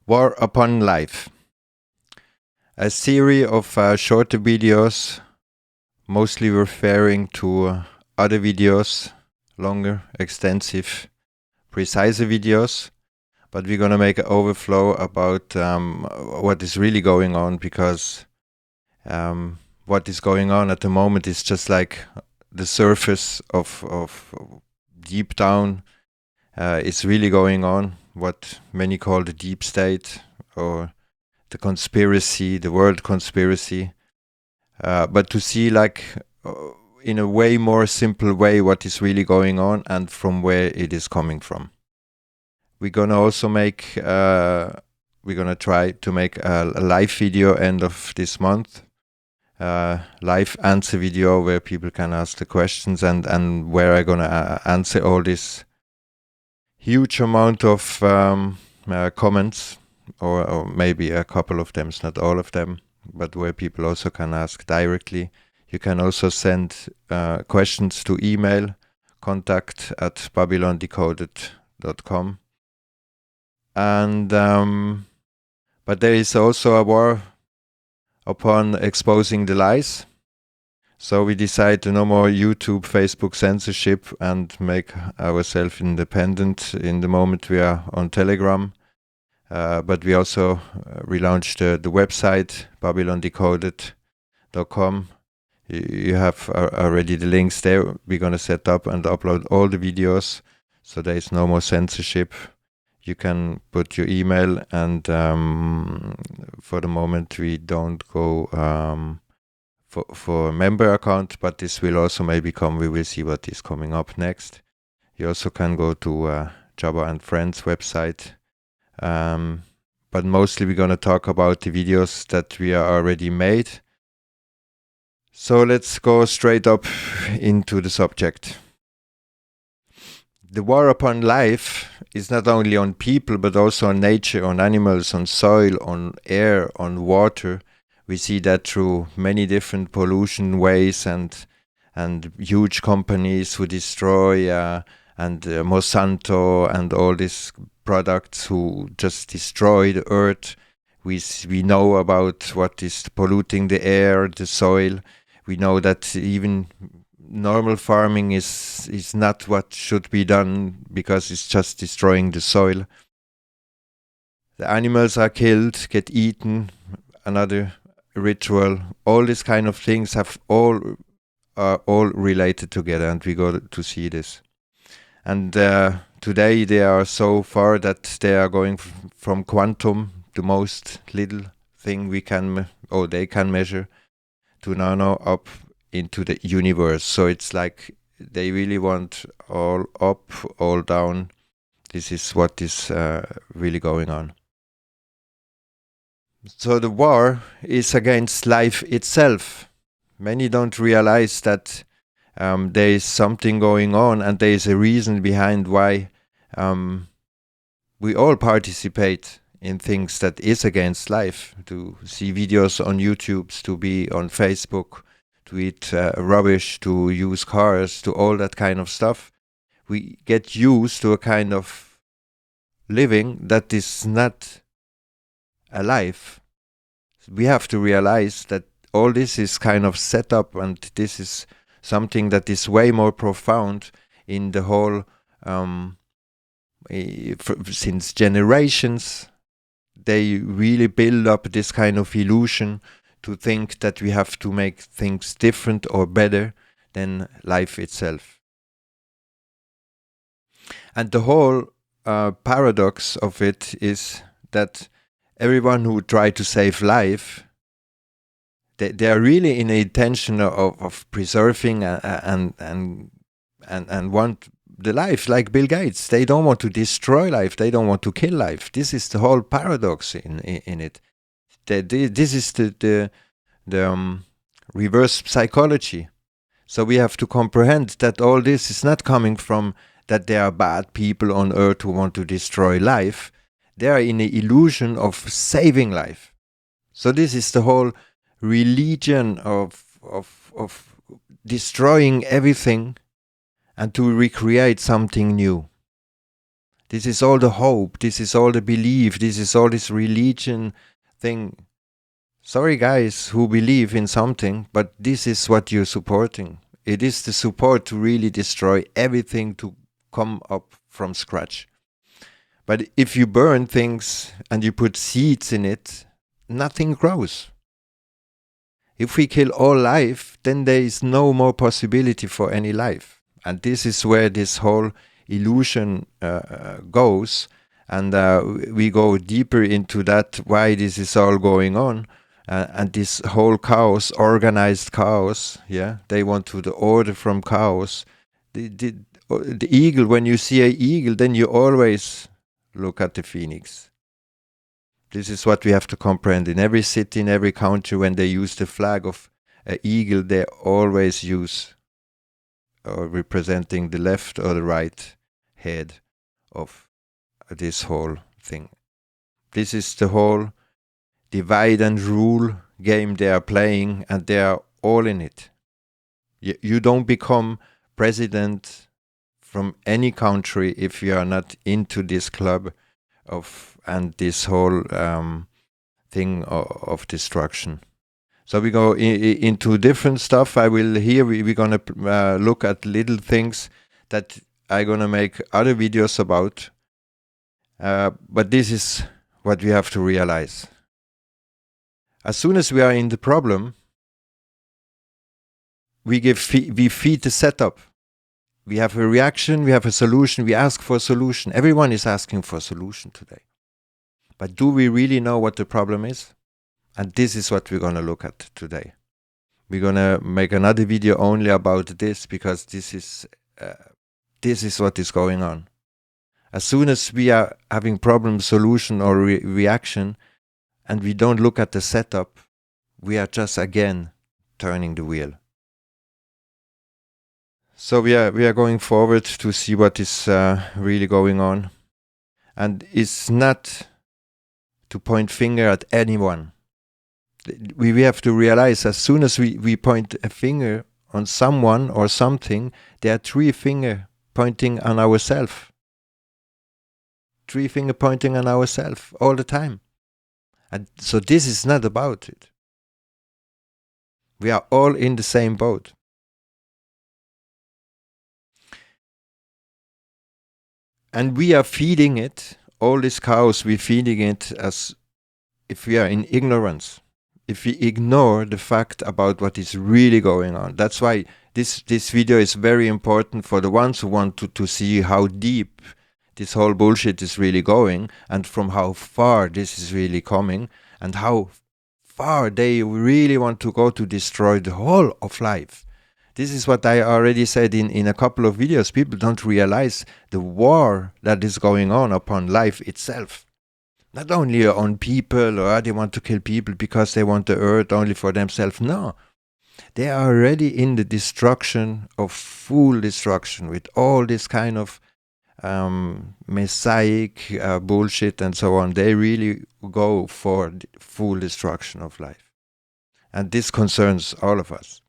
War Upon Life, a series of shorter videos, mostly referring to other videos, longer, extensive, precise videos. But we're gonna make an overflow about what is really going on, because what is going on at the moment is just like the surface of deep down. It's really going on, what many call the deep state or the conspiracy, the world conspiracy. But to see in a way more simple way what is really going on and from where it is coming from. We're gonna also we're gonna try to make a live video end of this month. Live answer video where people can ask the questions, and where I'm gonna answer all this huge amount of comments, or maybe a couple of them, not all of them, but where people also can ask directly. You can also send questions to email contact@babylondecoded.com. And but there is also a war upon exposing the lies. So we decide no more YouTube, Facebook censorship, and make ourselves independent in the moment we are on Telegram. But we also relaunched the website, babylondecoded.com. You have already the links there. We're going to set up and upload all the videos, so there is no more censorship. You can put your email, and for the moment we don't go for a member account, but this will also maybe come. We will see what is coming up next. You also can go to Jabba and Friends website, but mostly we're going to talk about the videos that we are already made. So let's go straight up into the subject. The war upon life is not only on people, but also on nature, on animals, on soil, on air, on water. We see that through many different pollution ways and huge companies who destroy, and Monsanto and all these products who just destroy the earth. We know about what is polluting the air, the soil. We know that even normal farming is not what should be done, because it's just destroying the soil. The animals are killed, get eaten, another ritual. All these kind of things are all related together, and we go to see this. And today they are so far that they are going from quantum, the most little thing we can or they can measure, to nano, up into the universe. So it's like they really want all up, all down. This is what is really going on. So the war is against life itself. Many don't realize that there is something going on, and there is a reason behind why we all participate in things that is against life. To see videos on YouTube, to be on Facebook, to eat rubbish, to use cars, to all that kind of stuff. We get used to a kind of living that is not alive. We have to realize that all this is kind of set up, and this is something that is way more profound in the whole, since generations. They really build up this kind of illusion to think that we have to make things different or better than life itself. And the whole paradox of it is that everyone who try to save life, they are really in the intention of preserving and want the life, like Bill Gates. They don't want to destroy life. They don't want to kill life. This is the whole paradox in it. This is the reverse psychology. So we have to comprehend that all this is not coming from that there are bad people on earth who want to destroy life. They are in the illusion of saving life. So this is the whole religion of destroying everything and to recreate something new. This is all the hope. This is all the belief. This is all this religion thing. Sorry, guys who believe in something, but this is what you're supporting. It is the support to really destroy everything to come up from scratch. But if you burn things and you put seeds in it, nothing grows. If we kill all life, then there is no more possibility for any life. And this is where this whole illusion goes. And we go deeper into that, why this is all going on. And this whole chaos, organized chaos, yeah, they want to the order from chaos. The eagle, when you see an eagle, then you always look at the phoenix. This is what we have to comprehend. In every city, in every country, when they use the flag of an eagle, they always use representing the left or the right head of this whole thing. This is the whole divide and rule game they are playing, and they are all in it. You don't become president from any country if you are not into this club of and this whole thing of destruction. So we go into different stuff. We're gonna look at little things that I'm gonna make other videos about. But this is what we have to realize. As soon as we are in the problem, we feed the setup. We have a reaction, we have a solution, we ask for a solution. Everyone is asking for a solution today. But do we really know what the problem is? And this is what we're going to look at today. We're going to make another video only about this, because this is what is going on. As soon as we are having problem, solution, or reaction, and we don't look at the setup, we are just again turning the wheel. So we are going forward to see what is really going on. And it's not to point finger at anyone. We have to realize, as soon as we point a finger on someone or something, there are 3 fingers pointing on ourselves. 3 fingers pointing on ourselves all the time. And so this is not about it. We are all in the same boat. And we are feeding it, all this chaos, we're feeding it as if we are in ignorance. If we ignore the fact about what is really going on. That's why this video is very important for the ones who want to see how deep this whole bullshit is really going, and from how far this is really coming, and how far they really want to go to destroy the whole of life. This is what I already said in a couple of videos. People don't realize the war that is going on upon life itself. Not only on people, or they want to kill people because they want the earth only for themselves. No. They are already in the destruction of full destruction with all this kind of messianic bullshit and so on. They really go for the full destruction of life. And this concerns all of us.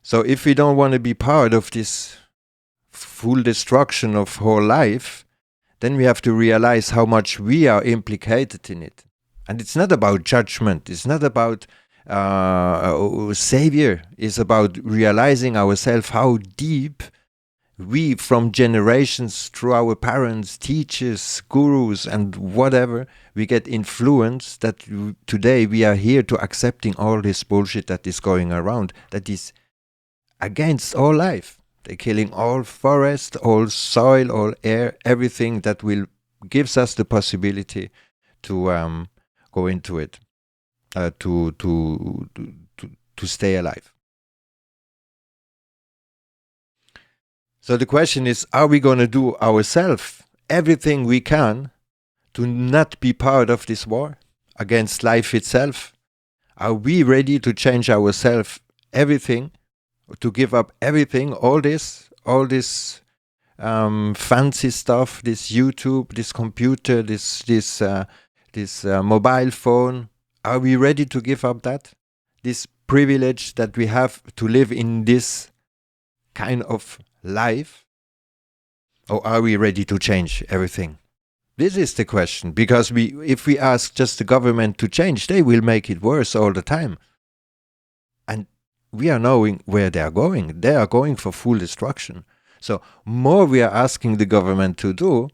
So if we don't want to be part of this full destruction of whole life, then we have to realize how much we are implicated in it. And it's not about judgment. It's not about savior. It's about realizing ourselves how deep we, from generations, through our parents, teachers, gurus, and whatever, we get influenced that today we are here to accepting all this bullshit that is going around, that is against all life. They're killing all forest, all soil, all air, everything that will gives us the possibility to go into it, to stay alive. So the question is, are we going to do ourselves everything we can to not be part of this war against life itself? Are we ready to change ourselves, everything, to give up everything, all this fancy stuff, this YouTube, this computer, this mobile phone? Are we ready to give up that? This privilege that we have to live in this kind of life? Or are we ready to change everything? This is the question, because if we ask just the government to change, they will make it worse all the time. And we are knowing where they are going. They are going for full destruction. So more we are asking the government to do,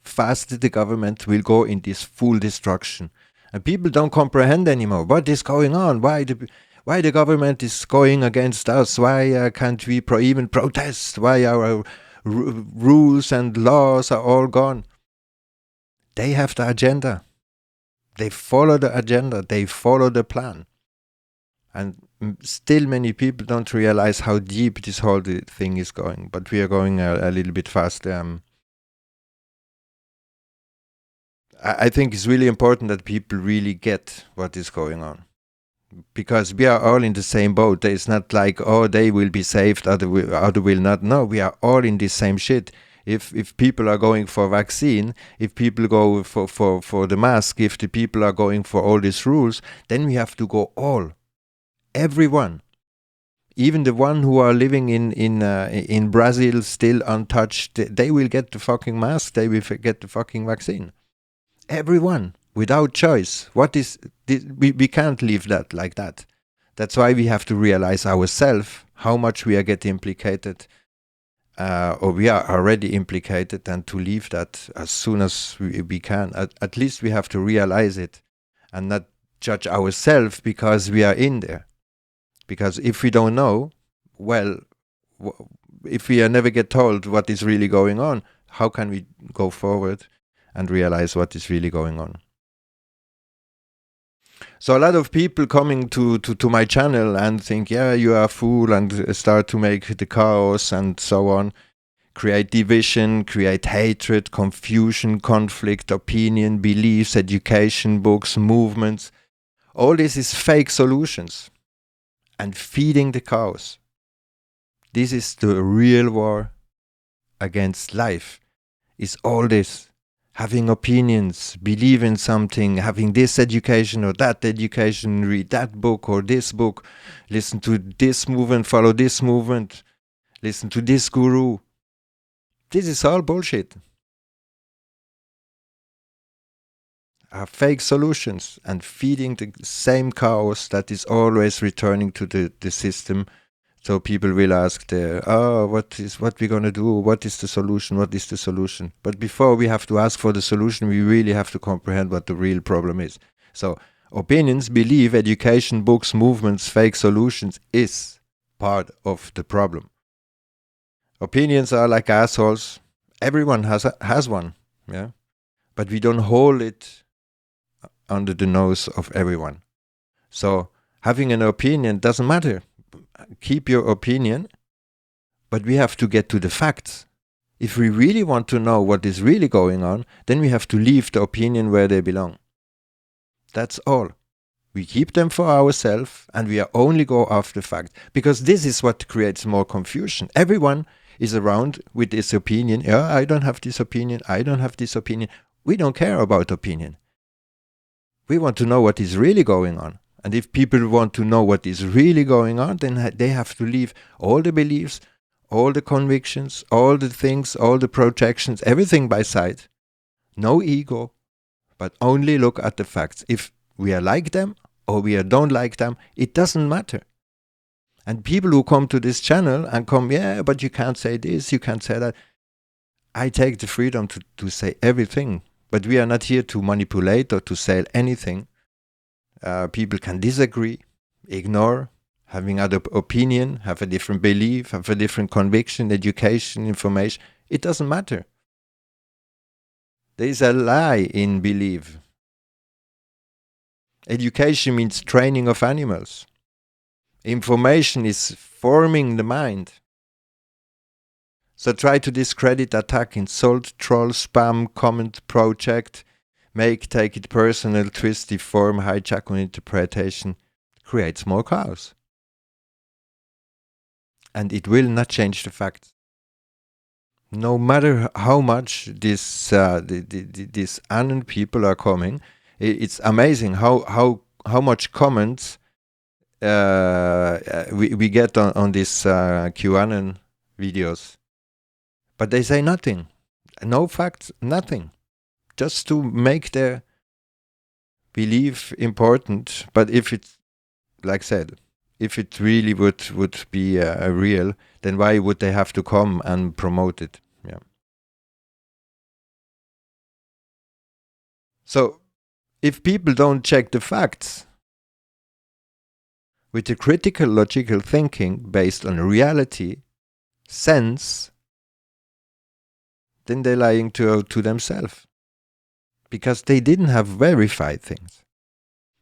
faster the government will go in this full destruction. And people don't comprehend anymore what is going on. Why the government is going against us? Why can't we even protest? Why our rules and laws are all gone? They have the agenda. They follow the agenda. They follow the plan. And still many people don't realize how deep this whole thing is going. But we are going a little bit faster. I think it's really important that people really get what is going on. Because we are all in the same boat. It's not like, oh, they will be saved, other will not. No, we are all in the same shit. If people are going for vaccine, if people go for the mask, if the people are going for all these rules, then we have to go all. Everyone. Even the one who are living in Brazil still untouched, they will get the fucking mask, they will get the fucking vaccine. Everyone. Without choice. What is we can't leave that like that. That's why we have to realize ourselves how much we are getting implicated, or we are already implicated, and to leave that as soon as we can. At least we have to realize it and not judge ourselves because we are in there. Because if we don't know, well, if we never get told what is really going on, how can we go forward and realize what is really going on? So a lot of people coming to my channel and think, yeah, you are a fool, and start to make the chaos and so on, create division, create hatred, confusion, conflict, opinion, beliefs, education, books, movements. All this is fake solutions and feeding the chaos. This is the real war against life, is all this. Having opinions, believe in something, having this education or that education, read that book or this book, listen to this movement, follow this movement, listen to this guru. This is all bullshit. Are fake solutions and feeding the same chaos that is always returning to the system. So people will ask, what we gonna do? What is the solution? What is the solution? But before we have to ask for the solution, we really have to comprehend what the real problem is. So opinions, belief, education, books, movements, fake solutions is part of the problem. Opinions are like assholes. Everyone has one, yeah. But we don't hold it under the nose of everyone. So having an opinion doesn't matter. Keep your opinion, but we have to get to the facts. If we really want to know what is really going on, then we have to leave the opinion where they belong. That's all. We keep them for ourselves, and we only go after fact, because this is what creates more confusion. Everyone is around with this opinion. Yeah, I don't have this opinion. I don't have this opinion. We don't care about opinion. We want to know what is really going on. And if people want to know what is really going on, then they have to leave all the beliefs, all the convictions, all the things, all the projections, everything by side. No ego, but only look at the facts. If we are like them or we don't like them, it doesn't matter. And people who come to this channel and come, yeah, but you can't say this, you can't say that. I take the freedom to say everything, but we are not here to manipulate or to sell anything. People can disagree, ignore, having other opinion, have a different belief, have a different conviction, education, information. It doesn't matter. There is a lie in belief. Education means training of animals. Information is forming the mind. So try to discredit, attack, insult, troll, spam, comment, project, take it personal, twist, deform, hijack on interpretation, creates more chaos. And it will not change the facts. No matter how much these unknown people are coming, it's amazing how much comments we get on these QAnon videos. But they say nothing. No facts, nothing. Just to make their belief important. But if it's, like I said, if it really would be real, then why would they have to come and promote it? Yeah. So if people don't check the facts with a critical logical thinking based on reality, sense, then they're lying to themselves, because they didn't have verified things.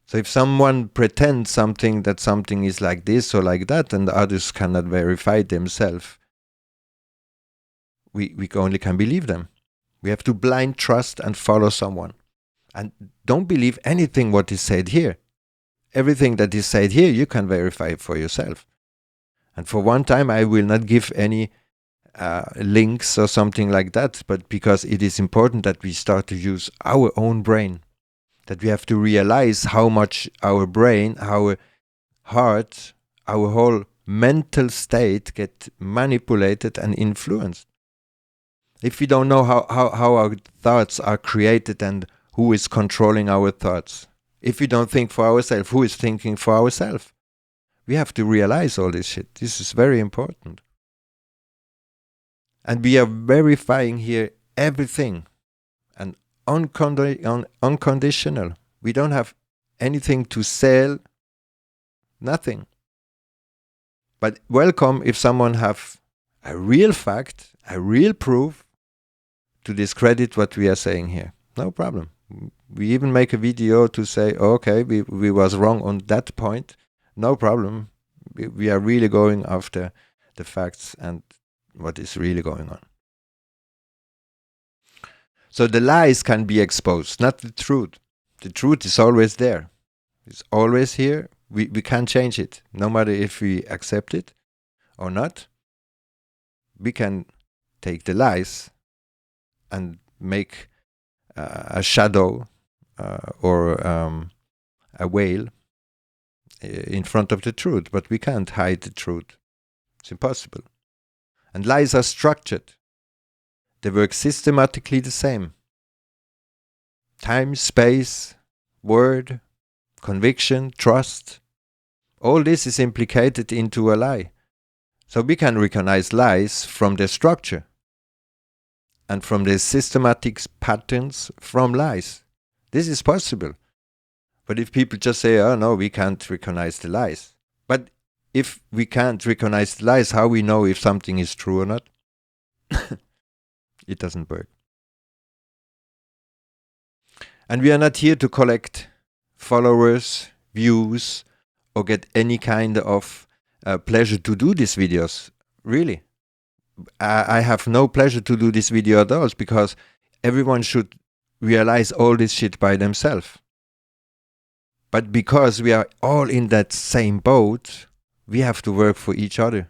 So if someone pretends that something is like this or like that, and the others cannot verify themselves, we only can believe them. We have to blind trust and follow someone. And don't believe anything what is said here. Everything that is said here, you can verify for yourself. And for one time, I will not give any links or something like that, but because it is important that we start to use our own brain, that we have to realize how much our brain, our heart, our whole mental state get manipulated and influenced. If we don't know how our thoughts are created and who is controlling our thoughts, if we don't think for ourselves, who is thinking for ourselves? We have to realize all this shit. This is very important. And we are verifying here everything. And unconditional. We don't have anything to sell. Nothing. But welcome if someone have a real fact, a real proof to discredit what we are saying here. No problem. We even make a video to say, okay, we was wrong on that point. No problem. We are really going after the facts and what is really going on. So the lies can be exposed, not the truth. The truth is always there. It's always here. We can't change it, no matter if we accept it or not. We can take the lies and make a shadow or a veil in front of the truth, but we can't hide the truth. It's impossible. And lies are structured. They work systematically the same. Time, space, word, conviction, trust. All this is implicated into a lie. So we can recognize lies from their structure and from their systematic patterns from lies. This is possible. But if people just say, oh no, we can't recognize the lies. But if we can't recognize the lies, how we know if something is true or not? It doesn't work. And we are not here to collect followers, views, or get any kind of pleasure to do these videos. Really. I have no pleasure to do this video at all, because everyone should realize all this shit by themselves. But because we are all in that same boat, we have to work for each other.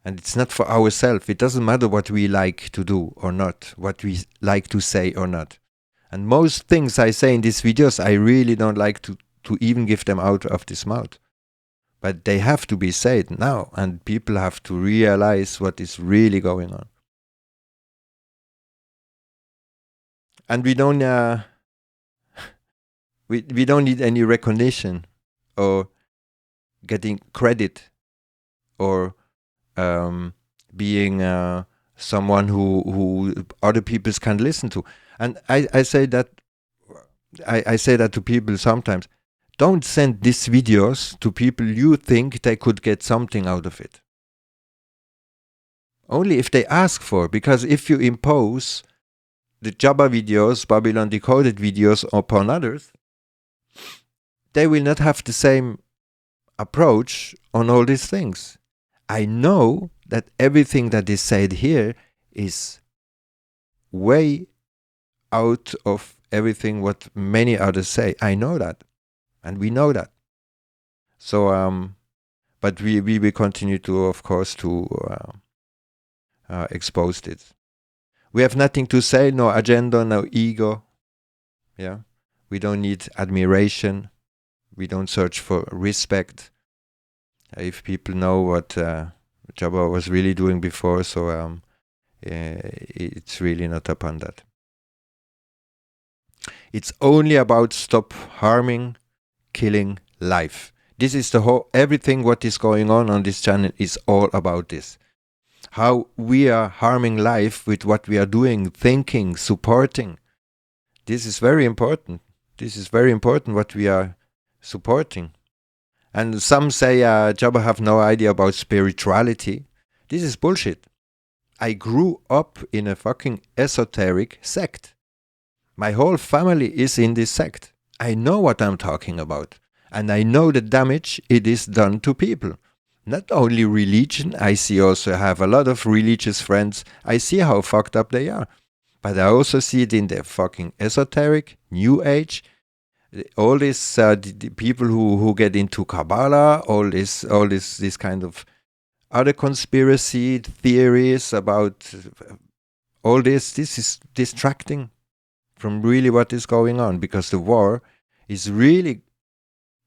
And it's not for ourselves. It doesn't matter what we like to do or not, what we like to say or not. And most things I say in these videos, I really don't like to even give them out of this mouth. But they have to be said now, and people have to realize what is really going on. And we don't we don't need any recognition or getting credit or being someone who other people can listen to. And I say that to people sometimes. Don't send these videos to people you think they could get something out of it. Only if they ask for, because if you impose the Jabba videos, Babylon Decoded videos upon others, they will not have the same approach on all these things. I know that everything that is said here is way out of everything what many others say. I know that. And we know that. So, but we will continue to, of course, to expose it. We have nothing to say, no agenda, no ego. Yeah, we don't need admiration. We don't search for respect. If people know what Jabba was really doing before, so It's really not upon that. It's only about stop harming, killing life. This is the whole, everything what is going on this channel is all about this. How we are harming life with what we are doing, thinking, supporting. This is very important. This is very important what we are supporting. And some say Jabba have no idea about spirituality. This is bullshit. I grew up in a fucking esoteric sect. My whole family is in this sect. I know what I'm talking about. And I know the damage it is done to people. Not only religion, I see also have a lot of religious friends. I see how fucked up they are. But I also see it in the fucking esoteric, new age, all these the people who get into Kabbalah, all this kind of other conspiracy theories about all this. This is distracting from really what is going on, because the war is really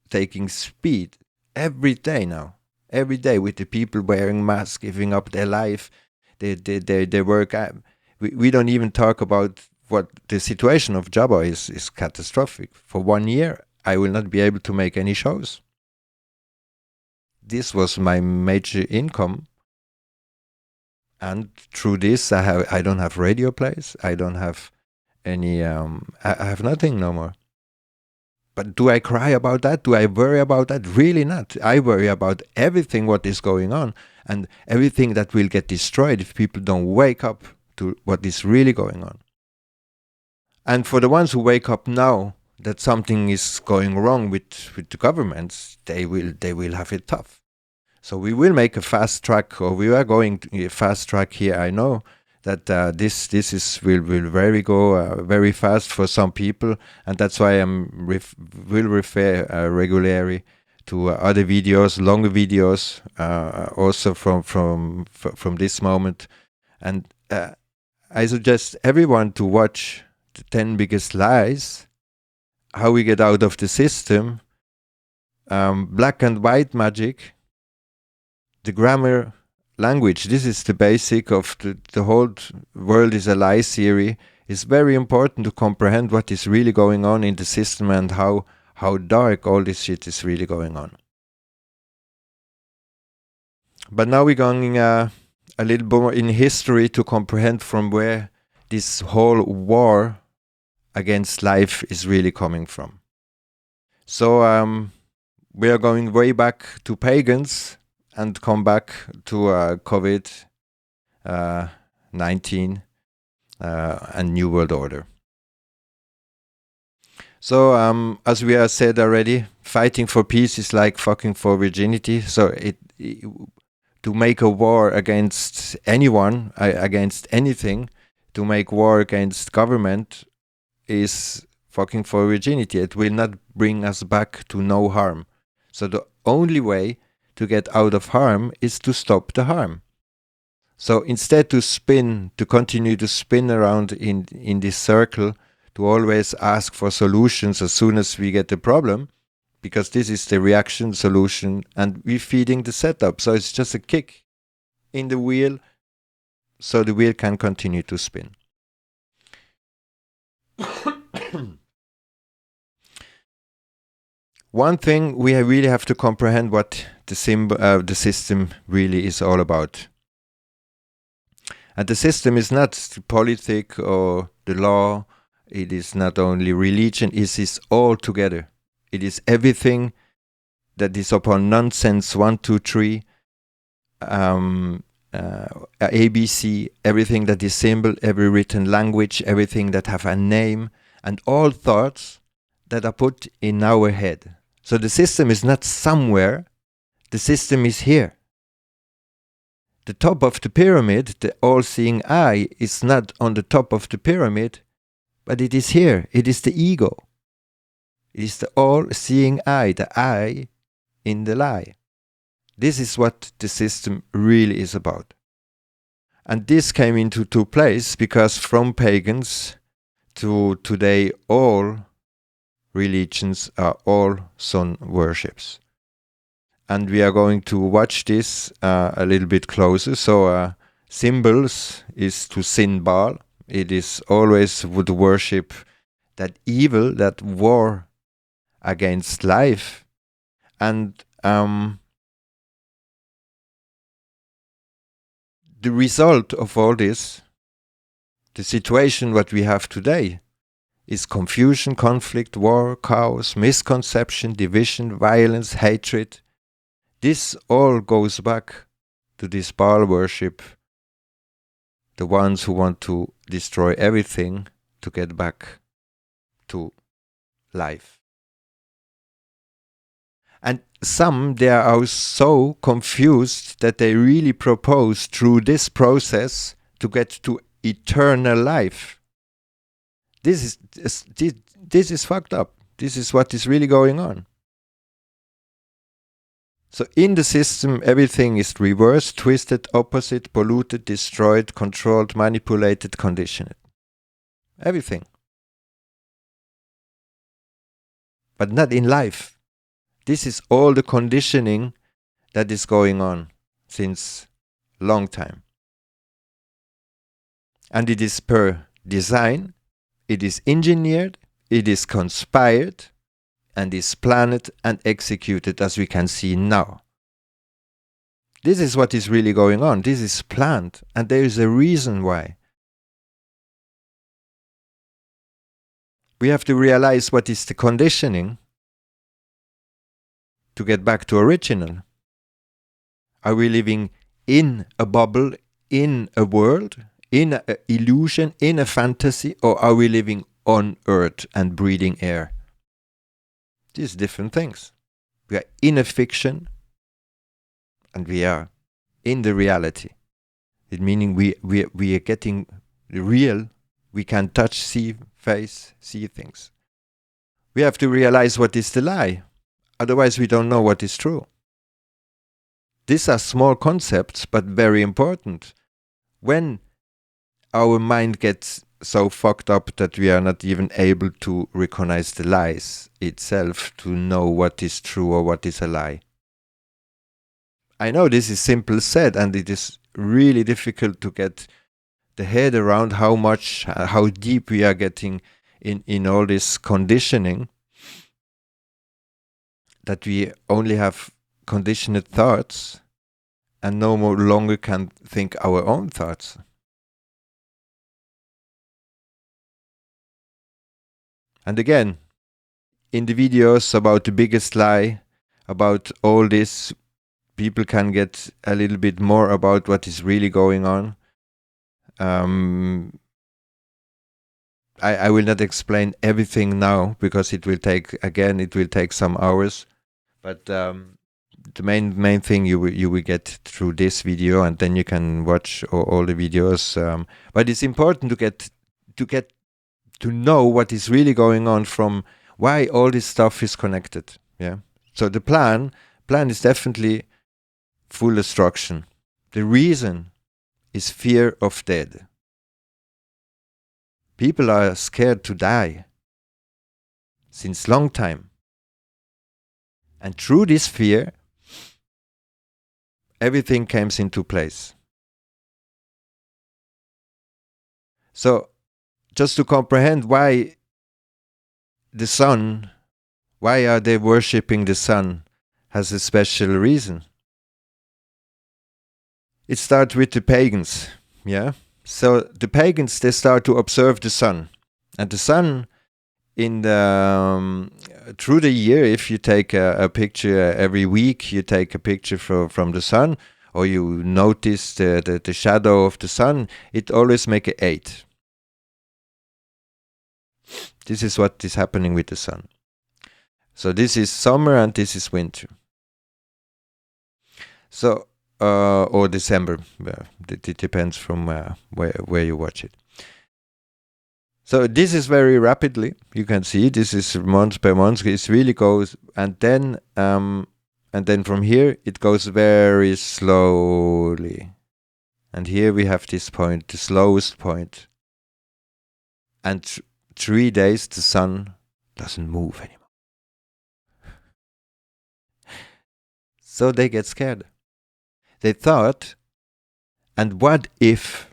taking speed every day now. Every day, with the people wearing masks, giving up their life, their work. We don't even talk about what the situation of Jabba is catastrophic. For 1 year, I will not be able to make any shows. This was my major income. And through this, I don't have radio plays. I don't have any, I have nothing no more. But do I cry about that? Do I worry about that? Really not. I worry about everything what is going on, and everything that will get destroyed if people don't wake up to what is really going on. And for the ones who wake up now that something is going wrong with the governments, they will have it tough. So we will make a fast track, or we are going to a fast track here. I know that this will go very fast for some people, and that's why I will refer regularly to other videos, longer videos, also from this moment. And I suggest everyone to watch the 10 Biggest Lies, how we get out of the system, black and white magic, the grammar language. This is the basic of the whole world is a lie theory. It's very important to comprehend what is really going on in the system, and how dark all this shit is really going on. But now we're going a little more in history to comprehend from where this whole war against life is really coming from. So we are going way back to pagans and come back to COVID-19 and New World Order. So as we have said already, fighting for peace is like fucking for virginity. So to make a war against anyone, against anything, to make war against government is fucking for virginity. It will not bring us back to no harm. So the only way to get out of harm is to stop the harm. So instead to continue to spin around in this circle, to always ask for solutions as soon as we get the problem, because this is the reaction solution, and we're feeding the setup. So it's just a kick in the wheel, so the wheel can continue to spin. One thing, we really have to comprehend what the system really is all about. And the system is not the politics or the law. It is not only religion. It is all together. It is everything that is upon nonsense, 1, 2, 3, ABC, everything that is symbol, every written language, everything that have a name, and all thoughts that are put in our head. So the system is not somewhere, the system is here. The top of the pyramid, the all-seeing eye, is not on the top of the pyramid, but it is here. It is the ego. It is the all-seeing eye, the eye in the lie. This is what the system really is about. And this came into place because from pagans to today, all religions are all sun worships. And we are going to watch this a little bit closer. So symbols is to sin Baal. It is always would worship that evil, that war against life. And the result of all this, the situation what we have today, is confusion, conflict, war, chaos, misconception, division, violence, hatred. This all goes back to this Baal worship, the ones who want to destroy everything to get back to life. And some, they are so confused that they really propose through this process to get to eternal life. This is fucked up. This is what is really going on. So in the system, everything is reversed, twisted, opposite, polluted, destroyed, controlled, manipulated, conditioned. Everything. But not in life. This is all the conditioning that is going on since long time. And it is per design, it is engineered, it is conspired, and is planned and executed, as we can see now. This is what is really going on. This is planned, and there is a reason why. We have to realize what is the conditioning to get back to original. Are we living in a bubble, in a world, in an illusion, in a fantasy, or are we living on earth and breathing air? These different things. We are in a fiction and we are in the reality. It meaning we are getting the real. We can touch, see, face, see things. We have to realize what is the lie. Otherwise we don't know what is true. These are small concepts, but very important. When our mind gets so fucked up that we are not even able to recognize the lies itself, to know what is true or what is a lie. I know this is simple said, and it is really difficult to get the head around how deep we are getting in all this conditioning, that we only have conditioned thoughts and no longer can think our own thoughts. And again, in the videos about the biggest lie, about all this, people can get a little bit more about what is really going on. I will not explain everything now because it will take some hours. But the main thing you will get through this video, and then you can watch all the videos. But it's important to get to know what is really going on, from why all this stuff is connected. Yeah. So the plan is definitely full destruction. The reason is fear of death. People are scared to die since long time. And through this fear, everything comes into place. So, just to comprehend why the sun, why are they worshipping the sun, has a special reason. It starts with the pagans, yeah? So the pagans, they start to observe the sun. And the sun, through the year, if you take a picture every week, you take a picture from the sun, or you notice the shadow of the sun, it always makes an 8. This is what is happening with the sun. So this is summer and this is winter. So, or December, it depends from where you watch it. So this is very rapidly, you can see, this is month by month, it really goes, and then from here, it goes very slowly. And here we have this point, the slowest point. And 3 days, the sun doesn't move anymore. So they get scared. They thought And what if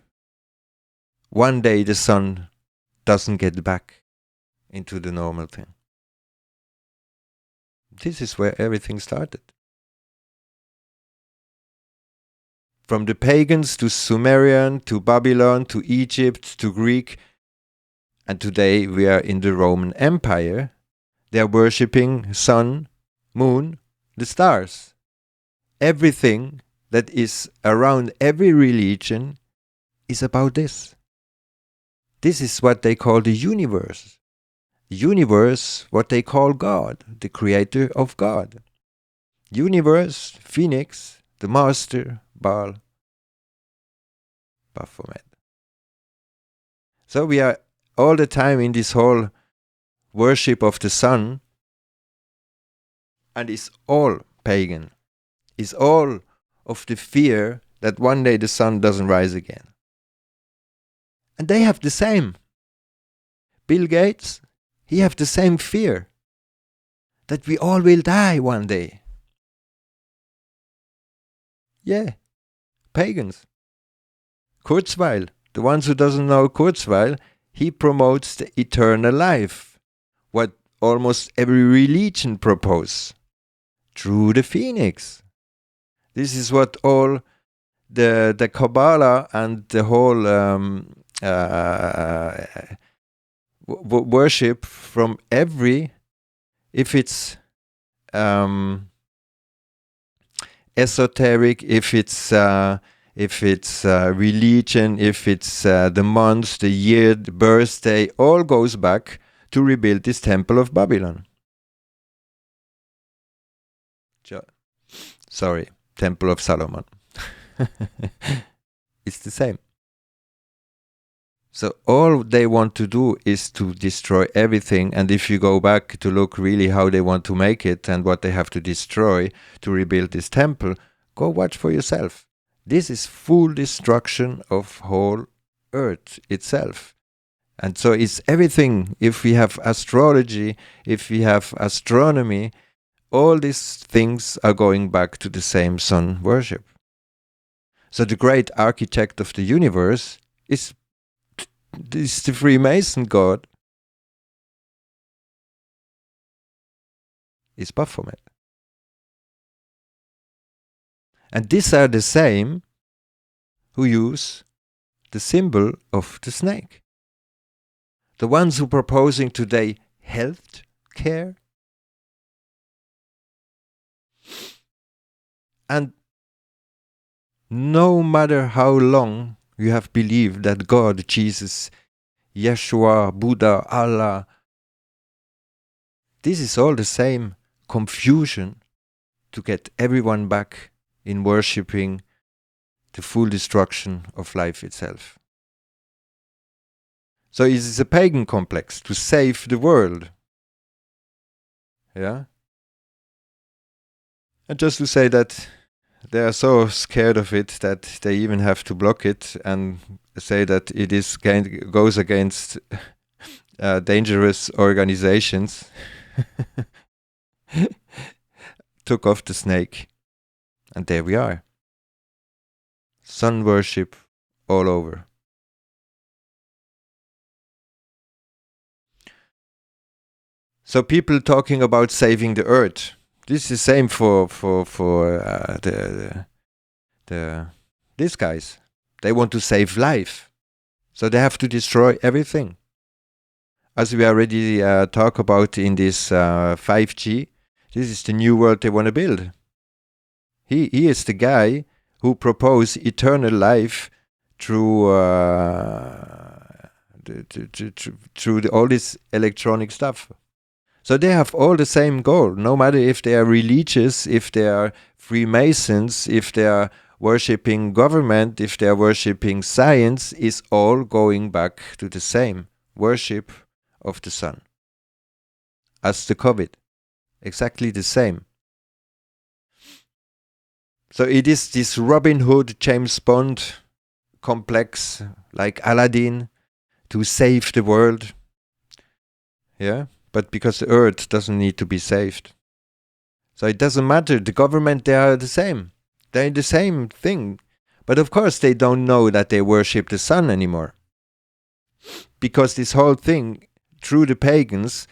one day the sun doesn't get back into the normal thing? This is where everything started. From the pagans to Sumerian, to Babylon, to Egypt, to Greek, and today we are in the Roman Empire. They are worshipping sun, moon, the stars. Everything that is around every religion is about this. This is what they call the universe. The universe, what they call God, the creator of God. Universe, Phoenix, the master, Baal, Baphomet. So we are all the time in this whole worship of the sun, and it's all pagan. It's all of the fear that one day the sun doesn't rise again. And they have the same. Bill Gates, he have the same fear that we all will die one day. Yeah, pagans. Kurzweil, the ones who doesn't know Kurzweil, he promotes the eternal life, what almost every religion propose, through the phoenix. This is what all the Kabbalah and the whole worship from every, if it's esoteric, if it's religion, if it's the month, the year, the birthday, all goes back to rebuild this temple of Babylon. Sorry, Temple of Solomon. It's the same. So all they want to do is to destroy everything, and if you go back to look really how they want to make it and what they have to destroy to rebuild this temple, go watch for yourself. This is full destruction of whole earth itself. And so it's everything. If we have astrology, if we have astronomy, all these things are going back to the same sun worship. So the great architect of the universe is the Freemason god, is Baphomet. And these are the same who use the symbol of the snake. The ones who are proposing today health care. And no matter how long you have believed that God, Jesus, Yeshua, Buddha, Allah, this is all the same confusion to get everyone back in worshipping the full destruction of life itself. So it is a pagan complex to save the world. Yeah? And just to say that they are so scared of it that they even have to block it and say that it is goes against dangerous organizations. Took off the snake, and there we are. Sun worship all over. So people talking about saving the earth. This is the same for these guys. They want to save life, so they have to destroy everything. As we already talk about in this 5G, this is the new world they want to build. He is the guy who proposed eternal life through all this electronic stuff. So they have all the same goal, no matter if they are religious, if they are Freemasons, if they are worshipping government, if they are worshipping science, is all going back to the same worship of the sun. As the COVID, exactly the same. So it is this Robin Hood, James Bond complex, like Aladdin, to save the world. Yeah? But because the earth doesn't need to be saved. So it doesn't matter. The government, they are the same. They're the same thing. But of course they don't know that they worship the sun anymore. Because this whole thing, through the pagans,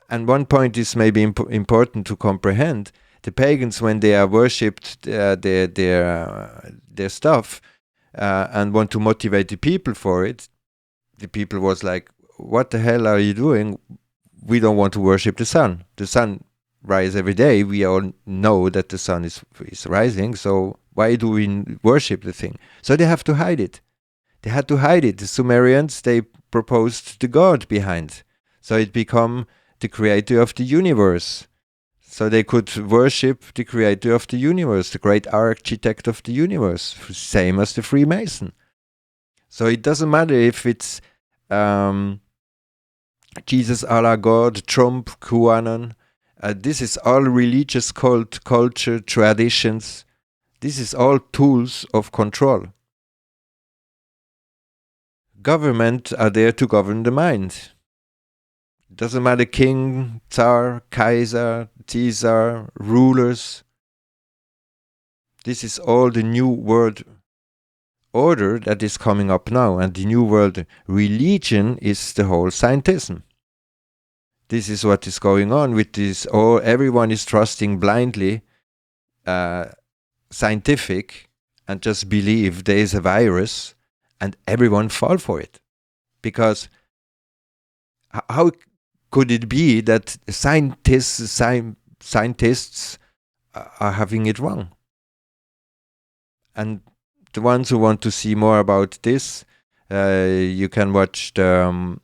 and one point is maybe important to comprehend, the pagans, when they are worshipped their stuff and want to motivate the people for it, the people was like, what the hell are you doing? We don't want to worship the sun. The sun rises every day. We all know that the sun is rising, so why do we worship the thing? So they have to hide it. They had to hide it. The Sumerians, they proposed the god behind. So it became the creator of the universe. So they could worship the creator of the universe, the great architect of the universe, same as the Freemason. So it doesn't matter if it's Jesus a la God, Trump, QAnon. This is all religious cult, culture, traditions. This is all tools of control. Government are there to govern the mind. It doesn't matter king, tsar, kaiser, Caesar, rulers. This is all the new world order that is coming up now, and the new world religion is the whole scientism. This is what is going on with this. Everyone is trusting blindly scientific and just believe there is a virus, and everyone fall for it. Because how could it be that scientists are having it wrong? And the ones who want to see more about this, you can watch the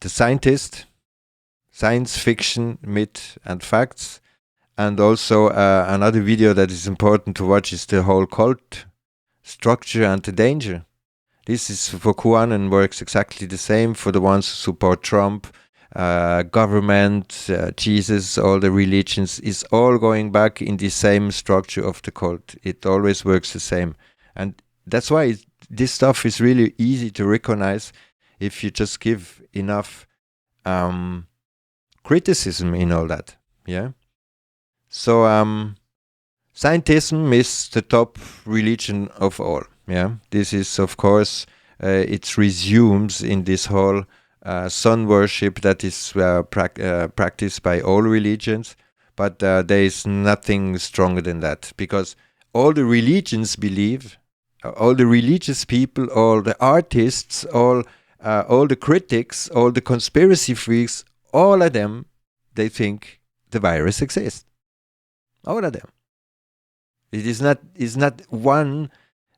Scientist, Science Fiction, Myth and Facts. And also another video that is important to watch is the whole cult structure and the danger. This is for QAnon, works exactly the same for the ones who support Trump, government, Jesus, all the religions, is all going back in the same structure of the cult. It always works the same. And that's why this stuff is really easy to recognize if you just give enough criticism in all that. Yeah. So scientism is the top religion of all. Yeah. This is, of course, it resumes in this whole sun worship that is practiced by all religions, but there is nothing stronger than that, because all the religions believe, all the religious people, all the artists, all the critics, all the conspiracy freaks, all of them, they think the virus exists. All of them. It is not one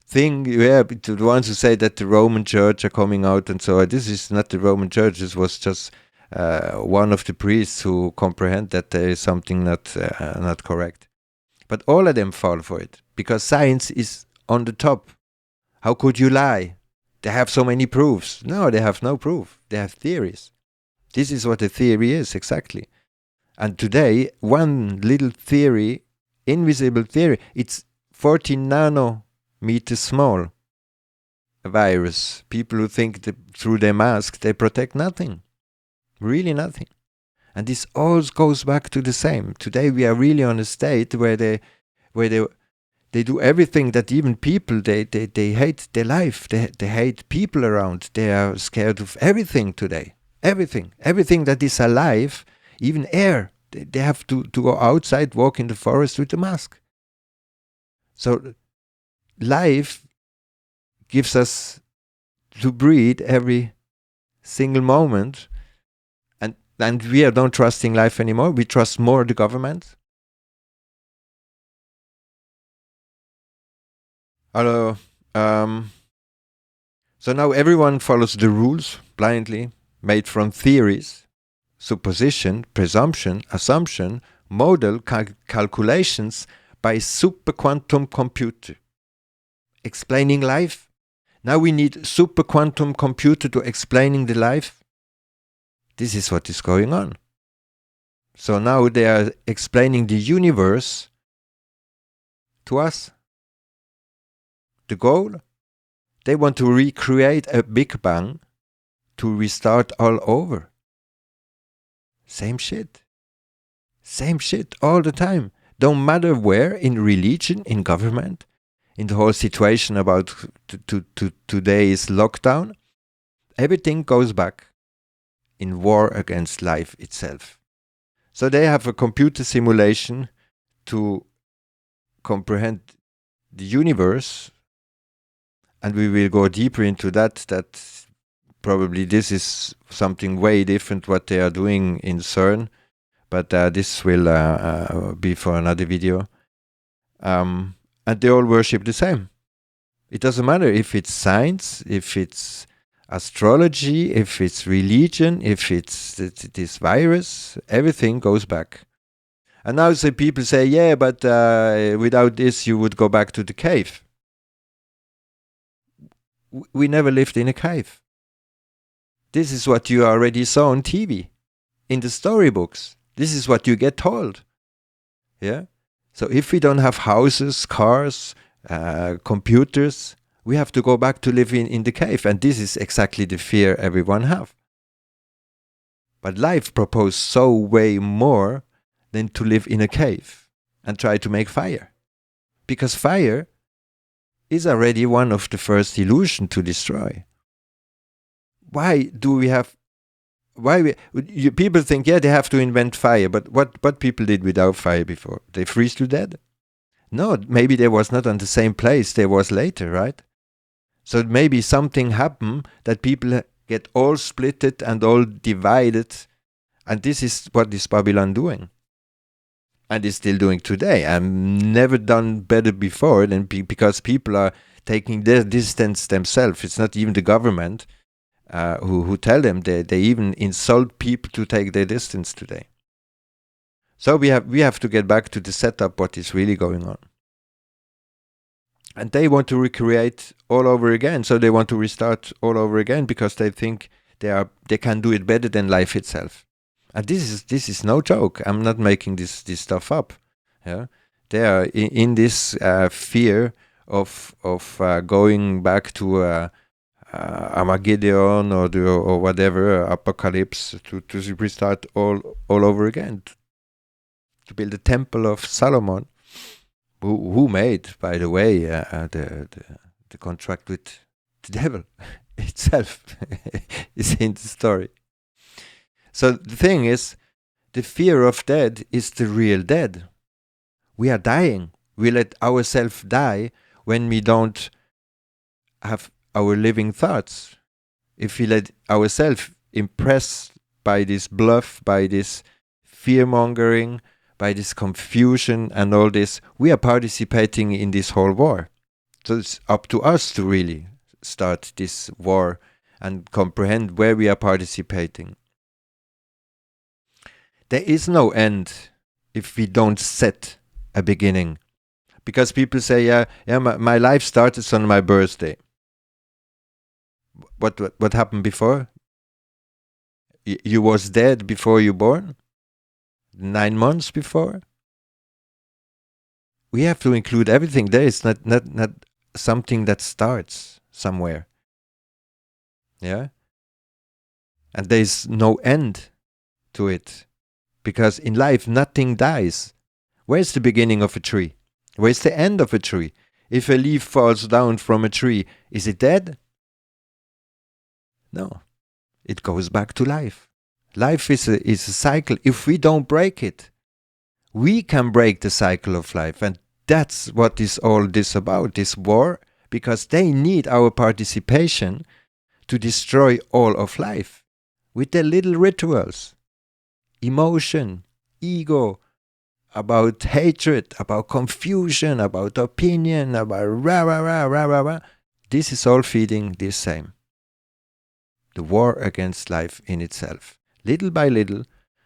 thing. Yeah, to the ones who say that the Roman Church are coming out and so on, this is not the Roman Church. This was just one of the priests who comprehend that there is something not correct. But all of them fall for it because science is on the top. How could you lie? They have so many proofs. No, they have no proof. They have theories. This is what a theory is exactly. And today, one little theory, invisible theory, it's 14 nanometers small. A virus. People who think that through their mask they protect nothing. Really nothing. And this all goes back to the same. Today we are really on a state where they do everything that even people, they hate their life. They hate people around. They are scared of everything today. Everything that is alive, even air. They have to go outside, walk in the forest with a mask. So life gives us to breathe every single moment. And we are not trusting life anymore. We trust more the government. Hello. So now everyone follows the rules blindly, made from theories, supposition, presumption, assumption, model, calculations by superquantum computer. Explaining life. Now we need superquantum computer to explaining the life. This is what is going on. So now they are explaining the universe to us. The goal? They want to recreate a Big Bang to restart all over. Same shit. Same shit all the time. Don't matter where, in religion, in government, in the whole situation about today's lockdown, everything goes back in war against life itself. So they have a computer simulation to comprehend the universe, and we will go deeper into that probably this is something way different what they are doing in CERN, but this will be for another video. And they all worship the same. It doesn't matter if it's science, if it's astrology, if it's religion, if it's this virus, everything goes back. And now people say, yeah, but without this you would go back to the cave. We never lived in a cave. This is what you already saw on TV, in the storybooks. This is what you get told. Yeah? So if we don't have houses, cars, computers, we have to go back to live in the cave. And this is exactly the fear everyone have. But life proposed so way more than to live in a cave and try to make fire. Because fire is already one of the first illusions to destroy. Why do we have... people think, yeah, they have to invent fire, but what people did without fire before? They freeze to death? No, maybe they was not on the same place they was later, right? So maybe something happened that people get all splitted and all divided, and this is what is Babylon doing. And is still doing today. And never done better before than because people are taking their distance themselves. It's not even the government who tell them. They even insult people to take their distance today. So we have to get back to the setup, what is really going on. And they want to recreate all over again. So they want to restart all over again because they think they can do it better than life itself. And this is no joke. I'm not making this stuff up. Yeah, they are in this fear of going back to Armageddon or whatever apocalypse to restart all over again. To build a temple of Solomon, who made, by the way, the contract with the devil itself is in the story. So the thing is, the fear of death is the real death. We are dying. We let ourselves die when we don't have our living thoughts. If we let ourselves impressed by this bluff, by this fear-mongering, by this confusion and all this, we are participating in this whole war. So it's up to us to really start this war and comprehend where we are participating. There is no end if we don't set a beginning. Because people say, yeah, my life started on my birthday. What happened before? You was dead before you born? 9 months before? We have to include everything. There is not something that starts somewhere. Yeah? And there is no end to it. Because in life, nothing dies. Where's the beginning of a tree? Where's the end of a tree? If a leaf falls down from a tree, is it dead? No. It goes back to life. Life is a cycle. If we don't break it, we can break the cycle of life. And that's what is all this about, this war. Because they need our participation to destroy all of life with their little rituals. Emotion, ego, about hatred, about confusion, about opinion, about rah. This is all feeding this same. The war against life in itself. Little by little,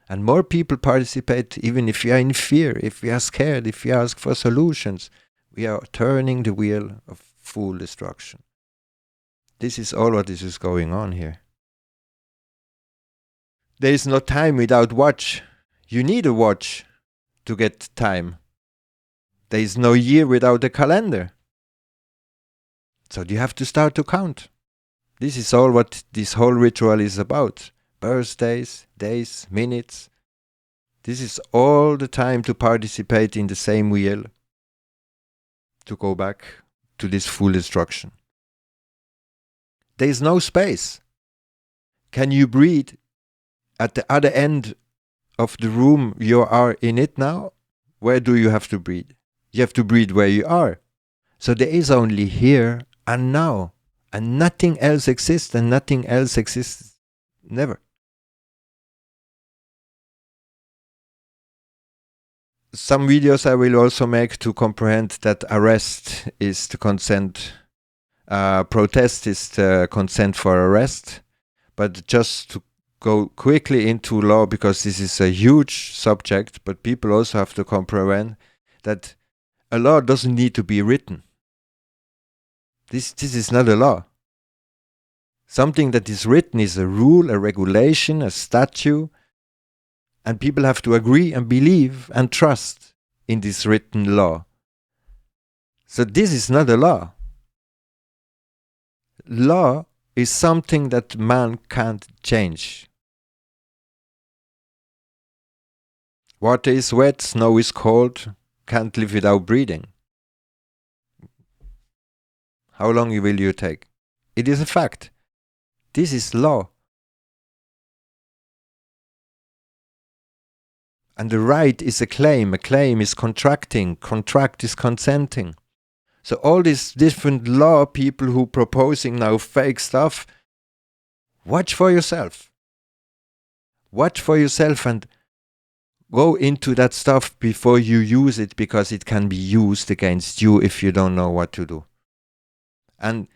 and more people participate, even if we are in fear, if we are scared, if we ask for solutions, we are turning the wheel of full destruction. This is all what is going on here. There is no time without watch. You need a watch to get time. There is no year without a calendar. So you have to start to count. This is all what this whole ritual is about. Birthdays, days, minutes. This is all the time to participate in the same wheel. To go back to this full destruction. There is no space. Can you breathe at the other end of the room you are in it now? Where do you have to breathe? You have to breathe where you are. So there is only here and now, and nothing else exists, and nothing else exists never. Some videos I will also make to comprehend that arrest is the consent, protest is the consent for arrest. But just to go quickly into law, because this is a huge subject, but people also have to comprehend that a law doesn't need to be written. This is not a law. Something that is written is a rule, a regulation, a statute, and people have to agree and believe and trust in this written law. So this is not a law. Law is something that man can't change. Water is wet, snow is cold, can't live without breathing. How long will you take? It is a fact. This is law. And the right is a claim is contracting, contract is consenting. So all these different law people who proposing now fake stuff, watch for yourself. Watch for yourself and go into that stuff before you use it, because it can be used against you if you don't know what to do. And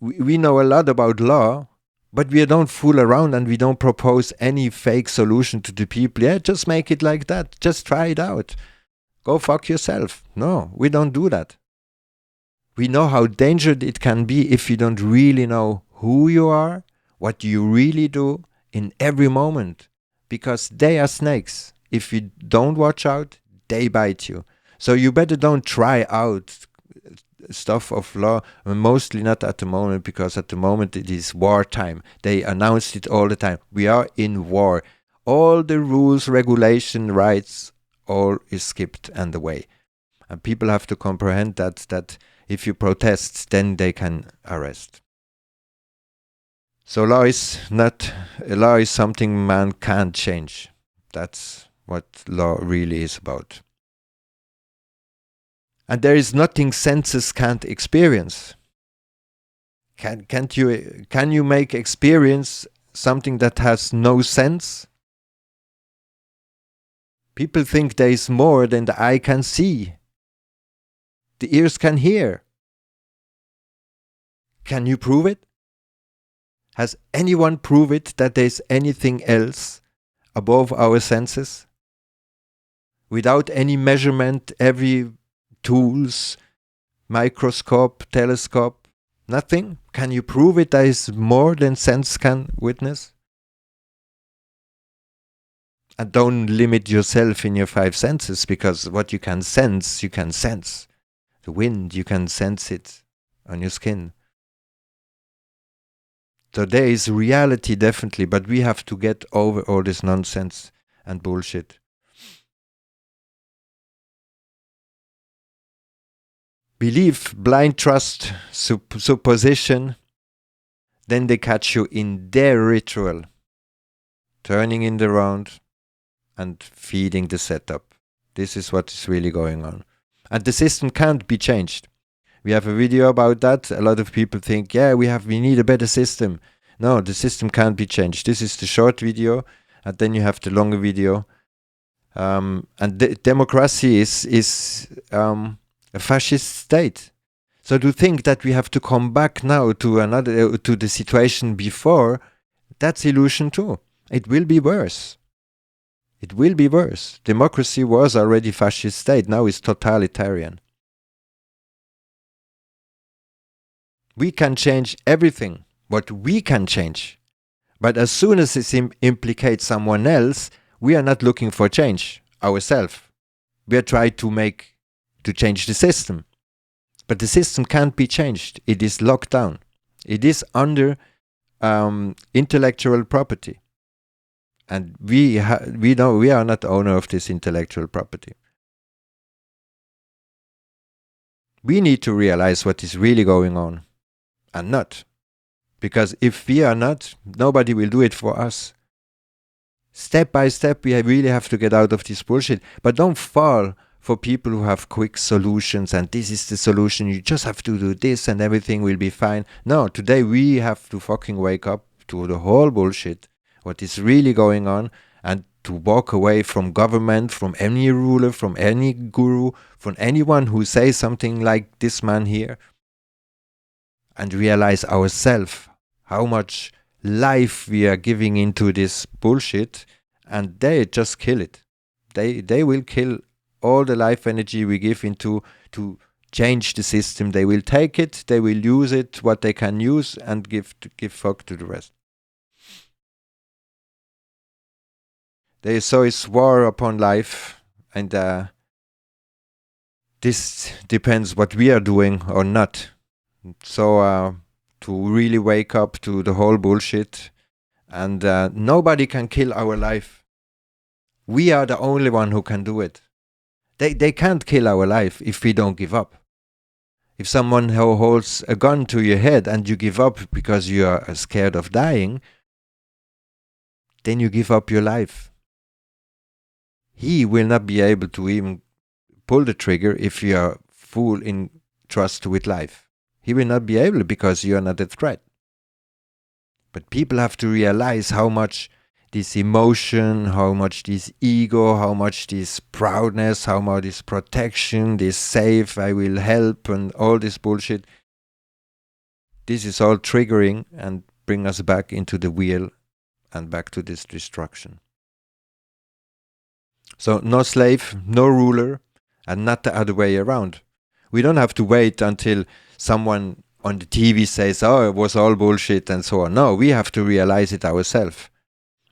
we know a lot about law, but we don't fool around and we don't propose any fake solution to the people. Yeah, just make it like that. Just try it out. Go fuck yourself. No, we don't do that. We know how dangerous it can be if you don't really know who you are, what you really do in every moment. Because they are snakes. If you don't watch out, they bite you. So you better don't try out stuff of law, mostly not at the moment, because at the moment it is wartime. They announced it all the time. We are in war. All the rules, regulation, rights, all is skipped and away. And people have to comprehend that if you protest, then they can arrest. So law is something man can't change. That's what law really is about. And there is nothing senses can't experience. Can you make experience something that has no sense? People think there is more than the eye can see. The ears can hear. Can you prove it? Has anyone proved it that there is anything else above our senses? Without any measurement, every tools, microscope, telescope, nothing? Can you prove it there is more than sense can witness? And don't limit yourself in your five senses, because what you can sense, you can sense. The wind, you can sense it on your skin. So there is reality definitely, but we have to get over all this nonsense and bullshit. Belief, blind trust, supposition, then they catch you in their ritual, turning in the round and feeding the setup. This is what is really going on. And the system can't be changed. We have a video about that. A lot of people think, yeah, we need a better system. No, the system can't be changed. This is the short video, and then you have the longer video. And democracy is a fascist state. So to think that we have to come back now to to the situation before, that's illusion too. It will be worse. It will be worse. Democracy was already fascist state. Now it's totalitarian. We can change everything. What we can change. But as soon as it implicates someone else, we are not looking for change ourselves. We are trying to change the system. But the system can't be changed. It is locked down. It is under intellectual property. And we know we are not owner of this intellectual property. We need to realize what is really going on and not. Because if we are not, nobody will do it for us. Step by step, we really have to get out of this bullshit. But don't fall for people who have quick solutions and this is the solution. You just have to do this and everything will be fine. No, today we have to fucking wake up to the whole bullshit, what is really going on, and to walk away from government, from any ruler, from any guru, from anyone who says something like this man here, and realize ourselves how much life we are giving into this bullshit, and they just kill it. They will kill all the life energy we give into to change the system. They will take it, they will use it, what they can use, and give fuck to the rest. So it's war upon life, and this depends what we are doing or not. So to really wake up to the whole bullshit, and nobody can kill our life. We are the only one who can do it. They can't kill our life if we don't give up. If someone who holds a gun to your head and you give up because you are scared of dying, then you give up your life. He will not be able to even pull the trigger if you are full in trust with life. He will not be able because you are not a threat. But people have to realize how much this emotion, how much this ego, how much this proudness, how much this protection, this safe, I will help, and all this bullshit, this is all triggering and bring us back into the wheel and back to this destruction. So no slave, no ruler, and not the other way around. We don't have to wait until someone on the TV says, oh, it was all bullshit and so on. No, we have to realize it ourselves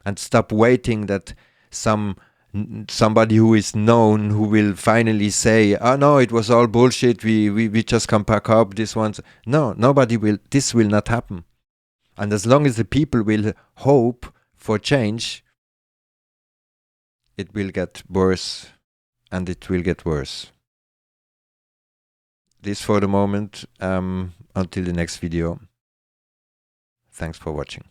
and stop waiting that somebody who is known who will finally say, oh no, it was all bullshit, we just come back up, this one's. No, nobody will, this will not happen. And as long as the people will hope for change, it will get worse, and it will get worse. This for the moment. Until the next video. Thanks for watching.